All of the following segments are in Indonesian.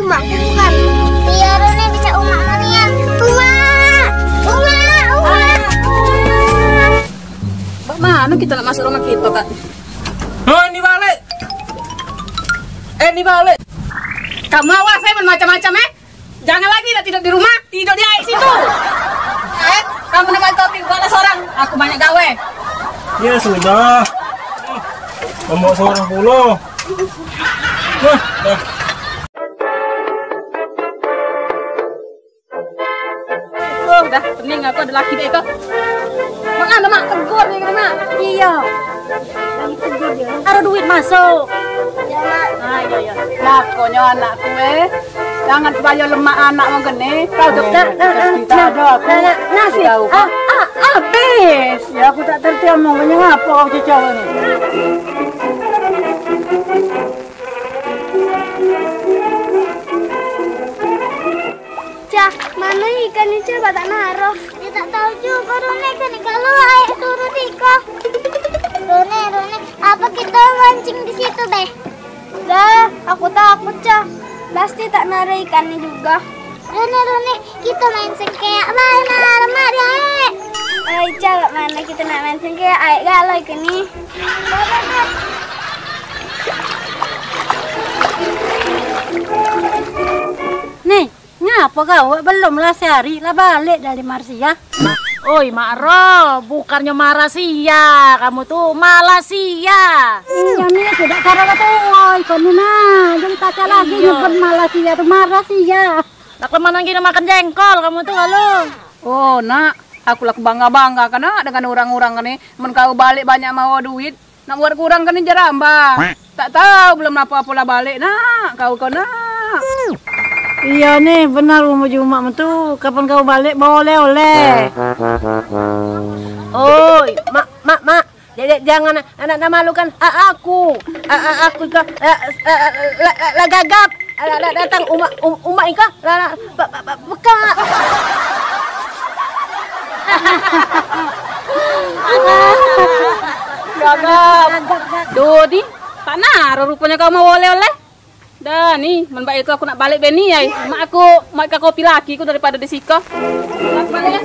umak bukan. Iya Rone bisa umak manian. Mana kita nak masuk rumah kita, Kak? Oh, ini balik. Ini balik. Kamu awas saya macam-macam Jangan lagi tidak di rumah, tidur di air situ. Kamu nak topi balas orang. Aku banyak gawe. Ya sudah. Membawa seorang pulau. Udah, pening aku ada laki deh kok. Mana mak tegur nih karena. Iya. Tegur dia. Ada duit masuk. Ya mak. Iya. Nah, konyo anakku jangan bayar lemak anak mau gini. Kau dokter, kita ada aku. Nasi. Habis. Ya aku tak tertiam mau ngapa kau cicau ini. Cah, mana ikan ini coba tak naruh? Dia tak tahu juga Rone kan kalau ayah suruh Diko. Rone, apa kita mancing di situ be? Dah, aku takut Cah. Pasti tak naruh ikannya juga. Rone, kita main sengkeak mana lemari aek. Ay Cah, mana kita nak main sengkeak aek galau ikan ni. Nih, ngapa kau belum lah sehari lah balik dari Marsia? Oi Makro, bukannya marah sia, kamu tuh malah sia. Iya nih tidak cara tuh, kau nuna, jadi tak lagi nyebut Malaysia tuh Marsia. Nak kemana gini makan jengkol, kamu tuh halo. Oh, nak, aku laku bangga karena dengan orang-orang kan men kau balik banyak mau duit, nak buat kurang kan jaramba. Tak tahu belum apa-apa lah balik, nak, kau nak. Iya nih benar mau mak tuh kapan kau balik boleh. Oi, mak. Jangan anak malukan aku. Aku ke la gagap. Datang umak ika beka. Gagap. Dodi, tak naruh rupanya kau mau oleh-oleh. Dah nih, menbak itu aku nak balik Beni ya. Mak kopi laki aku daripada di siko. Balik ya.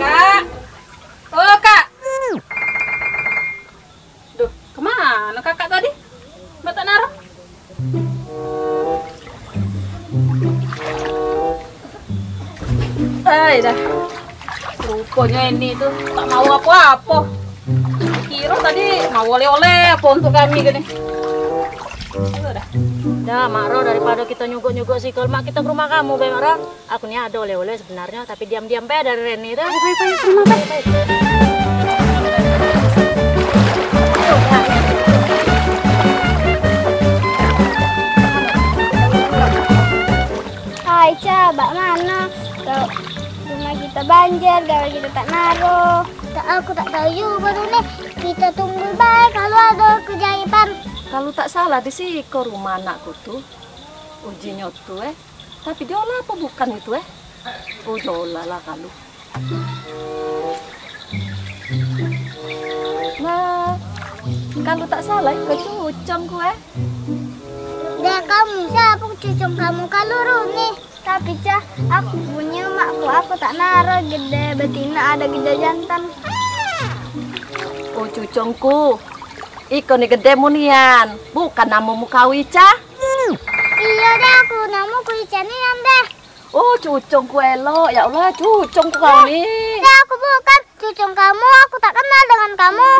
Kak. Oh, Kak. Duh, kemana kakak tadi? Mbak tak naruh? Dah. Rupanya ini tuh tak mau apa-apa. Kira tadi mau oleh-oleh apa untuk kami gini. Dah Makro, daripada kita nyuguk-nyuguk sih kalau kita ke rumah kamu be Makro. Aku nih ada oleh-oleh sebenarnya tapi diam-diam be dari Reni dah. Hai Cah, bak mana? Rumah kita banjir, gawe kita tak naruh. Aku tak tahu juga Rone. Kita tunggu baik kalau ada keajaiban. Kalau tak salah di siko rumah anakku tuh ujinya tuh tapi jola apa bukan itu oh jola lah kalau nah kalau tak salah itu cucong gue Dah kamu siapa cucong kamu kalau Rone. Tapi Cah, aku punya makku, aku tak naruh gede betina ada gede jantan. Oh cucongku iko nih gede munian bukan namamu kawi Cah. Iya deh, aku namaku Icanian deh. Oh cucongku elo ya Allah cucongku kau nih. Deh aku bukan cucong kamu, aku tak kenal dengan kamu.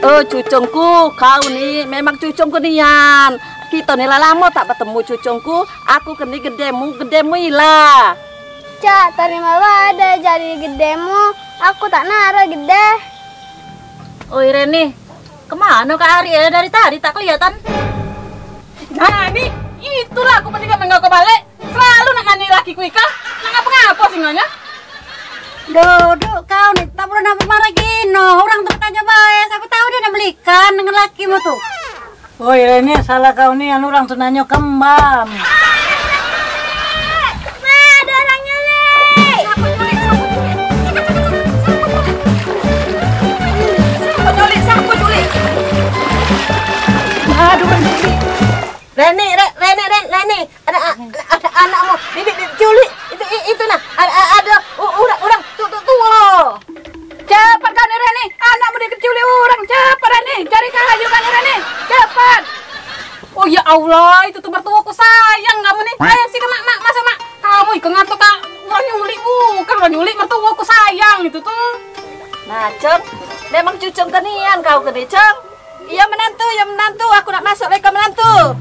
Oh cucongku kau nih memang cucongku nian. Kita nih lama tak bertemu cucongku, aku keni gedemu ilah. Cak, terima wadah jadi gedemu, aku tak naruh gede. Oh Reni, kemana Kak Ari dari tadi tak kelihatan? Nah, ini itulah aku penting menggau ke balik. Selalu nak ngani laki ku ika. Nak ngapa singonya? Duduk kau nih, tak perlu nampak marah gino. Orang tertanya baik, aku tahu dia nak belikan dengan lakimu tuh. Oh ya ini salah kau nih, orang tuh nanya kembang. Ada orangnya leh. Sapu culik. Aduh, Reni, ada anakmu diculik itu nah ada orang tua. Cepat kan Reni, anakmu diculik orang. Cepat Reni, cari kayu kan Reni. Cepat. Oh ya Allah, itu tuh mertuaku sayang kamu nih. Ayo sih mak, masa mak kamu ikut ngatur kak orang nyulik bukan orang nyulik mertuaku sayang itu tuh. Nah, Cong, memang cucung kenian kau gede, Cong. Iya menantu, aku nak masuk lagi ke menantu.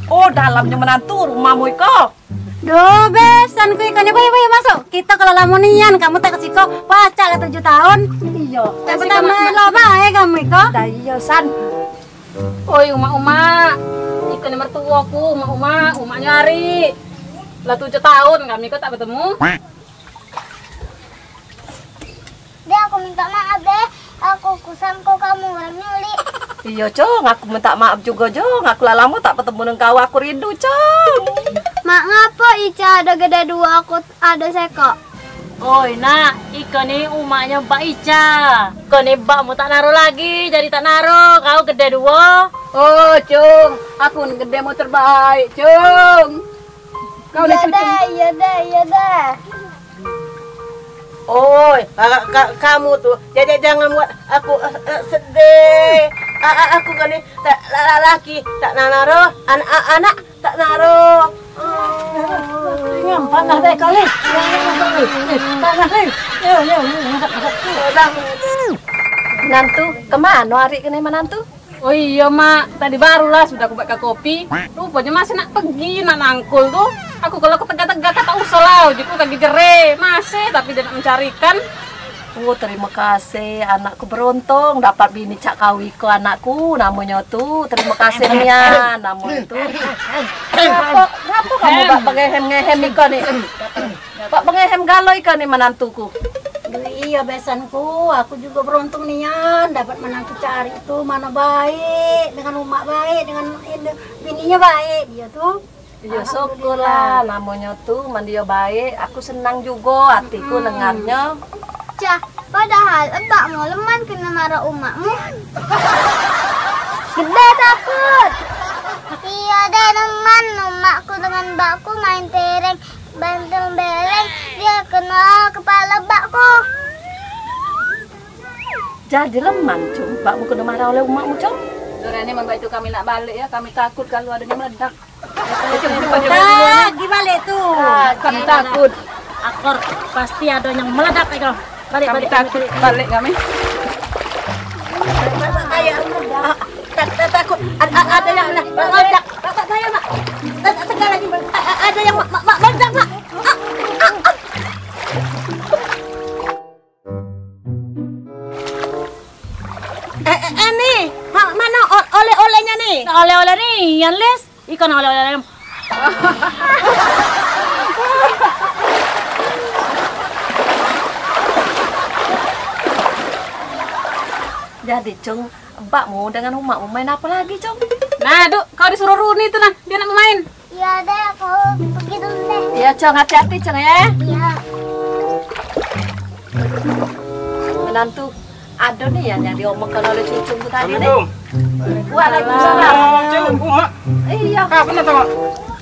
Oh, dalamnya menantu rumahmu iko. Duh, besan ku ikannya bayi masuk. Kita kalau lamunian kamu tak kasih kok pacar 7 tahun. Iya. Tak pertama lo baik kamu iko. Dah iya san. Oi uma, ikan mertuaku, uma nyari. Lah 7 tahun kami kok tak bertemu. Deh, aku minta maaf deh. Aku kusangka kamu orang nyulik. Iya, Cong, aku minta maaf juga, Cong. Aku lama tak bertemu dengan kau, aku rindu, Cong. Mak ngapa Ica ada gede 2, aku ada seko? Oi nak, ikan ini umaknya Mbak Ica. Kau nih mbakmu tak naruh lagi, jadi tak naruh. Kau gede 2. Oh, Cung, aku gede mau terbaik, Cung. Kau udah cucung. Iya deh. Oi, kamu tuh, jangan buat aku sedih. Aku kan nih tak laki, tak naruh, anak tak naruh. Yang panas deh kali. Panas deh. Yo, masak. Menantu, kemana hari kene menantu? Oh iya mak, tadi barulah sudah aku baca kopi. Rupanya masih nak pergi, nak nangkul tuh. Aku kalau ketega-tega kata usalah, jadi kaki jere masih, tapi dia nak mencarikan. Oh, terima kasih, anakku beruntung dapat bini cak kawi ke anakku, namanya tuh. Terima kasih Nian, namanya tuh. Kenapa kamu bak pengehem-ngehem ikan nih? Bak pengehem galo ikan nih menantuku. Iya besanku, aku juga beruntung nian dapat menantu cari itu mana baik dengan umak baik dengan bininya baik dia tuh. Ya syukurlah, namanya tuh mandia baik. Aku senang juga hatiku dengarnya. Cah, padahal mbakmu leman kena marah umakmu. Gede takut. Iya deh leman, umakku dengan mbakku main tereng, bantul beleng, dia kena kepala mbakku. Jadi leman, Cung. Mbakmu kena marah oleh umakmu, Cung. Sore ini memang itu kami nak balik ya, kami takut kalau adanya meledak. Di balik tuh. Kami takut. Akor pasti ada yang meledak kalau Kami takut balik kami. Takut ada yang meledak. Saya mak. Sekali lagi ada yang meledak mak. Nih, mana oleh-olehnya nih? oleh-oleh nih, yang les ikan oleh-oleh. Jadi, Cung, mbakmu dengan umakmu main apa lagi, Cung? Nah, Duk, kau disuruh Runi itu nah, dia nak main. Iya deh, aku pergi dulu deh. Iya, Cung, hati-hati, Cung ya. Iya. Menantu, ada nih yang diomongkan oleh cucuku tadi nih. Assalamualaikum. Waalaikumsalam. Cung, mak. Iya, Kapan datang, mak?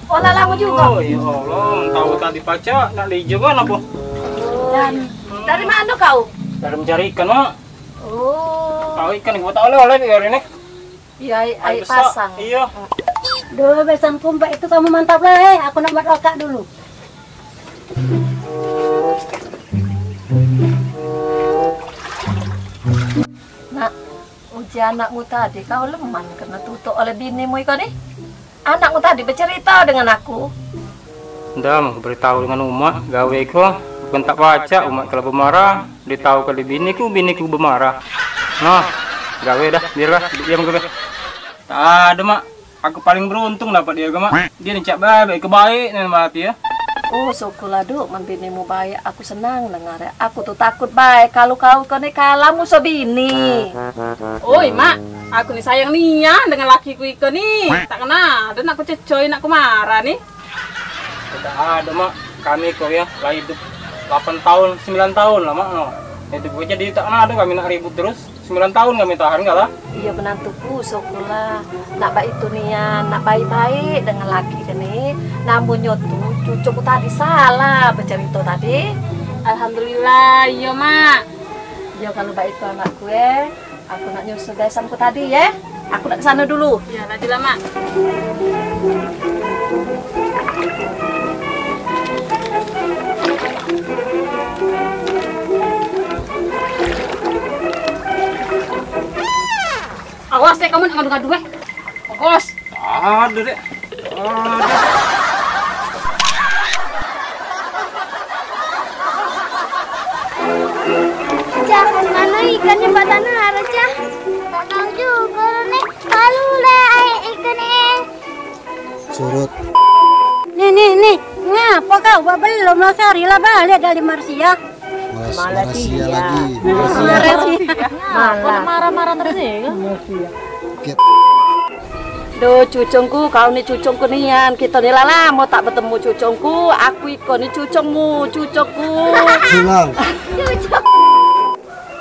oh lalamu juga. Oh ya Allah, tahu tadi paca nak dijual apa? Dari mana kau? Dari mencari ikan, mak. Oh, Tahu ikan buat oleh-oleh di hari ini. iya, air besar. pasang. Iya. Duh besanku mbak itu kamu mantap lah. Aku nak buat otak dulu. Nak, uji anakmu tadi kau leman karena tutup oleh binimu ikan nih. Anakmu tadi bercerita dengan aku. Ndak mau beritahu dengan umat gawe ko bukan tak baca umat kalau bermarah ditahu kali biniku bermarah. Nah, gawe dah biarlah diam gawe. Tak ada mak, aku paling beruntung dapat dia mak. Dia nicak baik kebaik nih mati ya. Oh, syukurlah Duk, membinimu baik. Aku senang dengar ya. Aku tuh takut baik kalau kau kene kalamu sobini. Oi, Mak, aku nih sayang nian dengan lakiku iku nih. Tak kena, dan aku cecoin aku marah nih. Tidak ada mak, kami kok ya lah hidup 8 tahun, 9 tahun lah mak no. Itu gue jadi tak ada kami nak ribut terus. 9 tahun kami tahan nggak lah? Iya menantuku syukurlah. Nak baik itu nian, nak baik-baik dengan laki kene. Namun nyotu cucuku tadi salah bercerita tadi. Alhamdulillah, iya mak. Ya kalau baik itu anak gue, aku nak nyusul besanku tadi ya. Aku nak kesana dulu. Ya nanti lah mak. Awas ya kamu ngadu-ngadu Awas. Ada deh. Cah, mana ikannya batana ada cah? Tak tahu juga nih. Kalau ikannya. Surut. Nih. Ngapa kau belum lah sehari lah balik dari Malaysia? Malaysia lagi. Malah marah-marah terus ya. Oke. Duh cucungku, kau nih cucungku nian. Kita nih lala mau tak bertemu cucungku. Aku ikut nih cucungmu, cucungku. Hilang.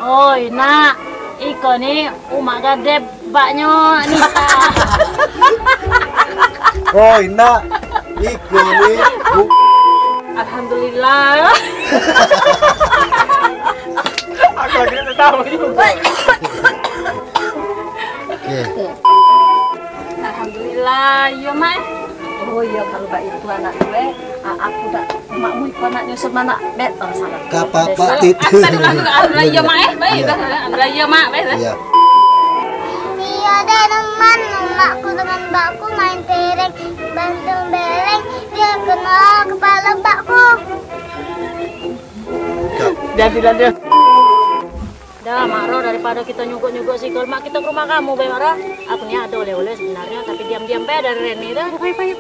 Oh, nak. Iko nih umak gede baknya Nisa. Oh, Ina. Iko nih. Alhamdulillah. Aku lagi tidak tahu juga. Oke. Alhamdulillah, iya mak. Oh iya kalau mbak itu anak gue, aku dah emakmu itu anak nyusul mana bet salah. Kapak tit. Alhamdulillah iya mak baik. Alhamdulillah iya mak baik. Iya. Iya deh teman, emakku dengan mbakku main tereng, bantu beleng, dia kena kepala mbakku. Jadilah dia. Dah, Maro daripada kita nyuguk-nyuguk si mak kita ke rumah kamu, Be Maro. Aku nih ada oleh-oleh sebenarnya, tapi diam-diam be dari Reni dah. Baik.